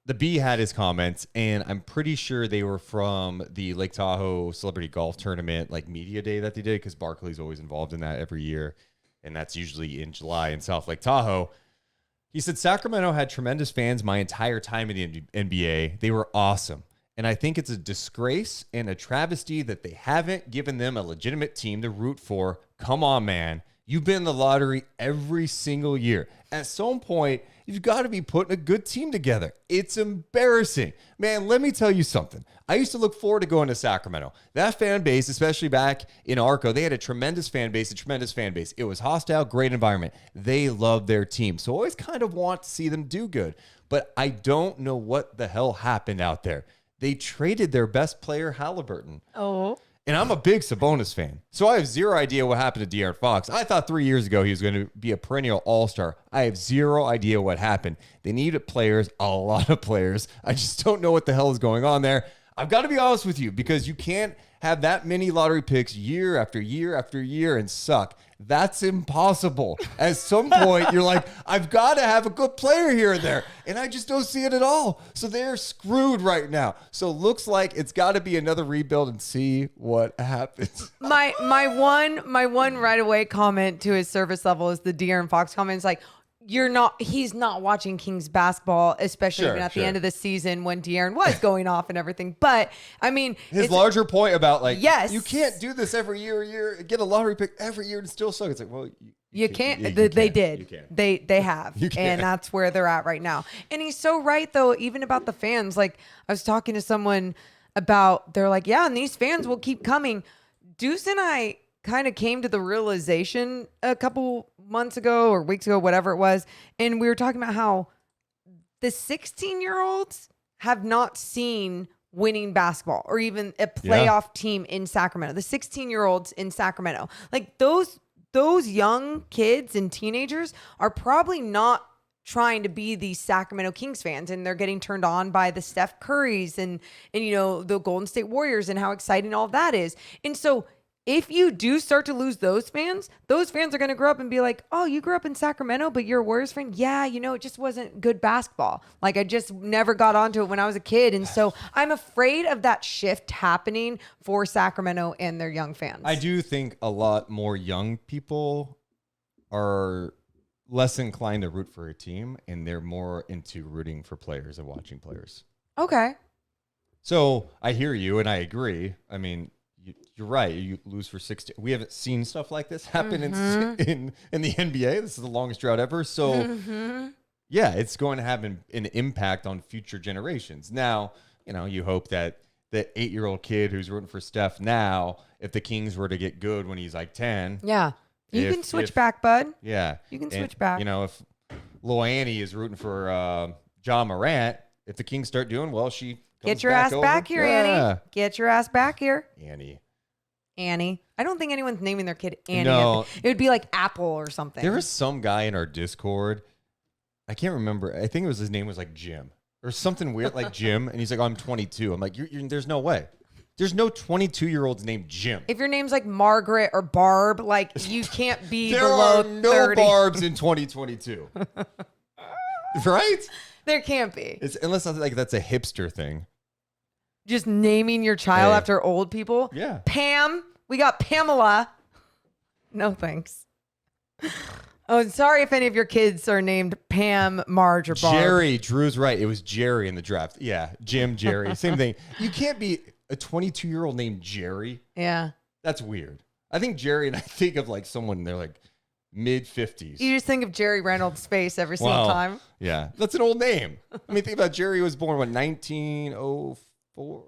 the B had his comments, and I'm pretty sure they were from the Lake Tahoe Celebrity Golf Tournament, like media day that they did, because Barkley's always involved in that every year, and that's usually in July in South Lake Tahoe. He said, Sacramento had tremendous fans my entire time in the NBA. They were awesome. And I think it's a disgrace and a travesty that they haven't given them a legitimate team to root for. Come on, man. You've been in the lottery every single year. At some point, you've got to be putting a good team together. It's embarrassing. Man, let me tell you something. I used to look forward to going to Sacramento. That fan base, especially back in Arco, they had a tremendous fan base. It was hostile, great environment. They loved their team. So I always kind of want to see them do good. But I don't know what the hell happened out there. They traded their best player, Halliburton. Oh. And I'm a big Sabonis fan. So I have zero idea what happened to De'Aaron Fox. I thought 3 years ago he was going to be a perennial all-star. I have zero idea what happened. They needed players, a lot of players. I just don't know what the hell is going on there. I've got to be honest with you, because you can't have that many lottery picks year after year after year and suck. That's impossible. At some point, you're like, I've got to have a good player here and there. And I just don't see it at all. So they're screwed right now. So it looks like it's got to be another rebuild and see what happens. My one right away comment to his service level is the De'Aaron Fox comment. It's like, he's not watching Kings basketball, especially even at the end of the season when De'Aaron was going off and everything. But I mean, his larger point about like, yes, you can't do this every year, get a lottery pick every year and still suck. It's like, well, you can't. You they can. did. You can. They have. You can. And that's where they're at right now. And he's so right though, even about the fans. Like I was talking to someone about, they're like, yeah, and these fans will keep coming. Deuce and I kind of came to the realization a couple months ago or weeks ago, whatever it was. And we were talking about how the 16-year-olds have not seen winning basketball or even a playoff team in Sacramento. The 16-year-olds in Sacramento, like those young kids and teenagers are probably not trying to be these Sacramento Kings fans, and they're getting turned on by the Steph Currys and you know, the Golden State Warriors and how exciting all of that is. And so if you do start to lose those fans are going to grow up and be like, oh, you grew up in Sacramento, but you're a Warriors fan? Yeah, you know, it just wasn't good basketball. Like, I just never got onto it when I was a kid. And so I'm afraid of that shift happening for Sacramento and their young fans. I do think a lot more young people are less inclined to root for a team, and they're more into rooting for players and watching players. Okay. So I hear you, and I agree. I mean, you're right. You lose for 60. We haven't seen stuff like this happen in the NBA. This is the longest drought ever. So, yeah, it's going to have an impact on future generations. Now, you know, you hope that the 8-year-old kid who's rooting for Steph now, if the Kings were to get good when he's like 10. Yeah. You can switch back, bud. Yeah. You can switch back. You know, if Lil Annie is rooting for John Morant, if the Kings start doing well, she Get your ass back here, Annie. Get your ass back here. Annie. I don't think anyone's naming their kid Annie. No. It would be like Apple or something. There was some guy in our Discord. I can't remember. I think his name was like Jim or something weird like Jim. And he's like, I'm 22. I'm like, there's no way. There's no 22-year-olds named Jim. If your name's like Margaret or Barb, like you can't be there below are no 30. Barbs in 2022. Right? There can't be. Unless like that's a hipster thing. Just naming your child after old people? Yeah. Pam. We got Pamela. No thanks. Oh, sorry if any of your kids are named Pam, Marge, or Barb. Jerry. Drew's right. It was Jerry in the draft. Yeah. Jim, Jerry. Same thing. You can't be a 22-year-old named Jerry. Yeah. That's weird. I think Jerry, and I think of like someone, they're like mid-50s. You just think of Jerry Reynolds' face every single time. Yeah. That's an old name. I mean, think about Jerry was born, 1904?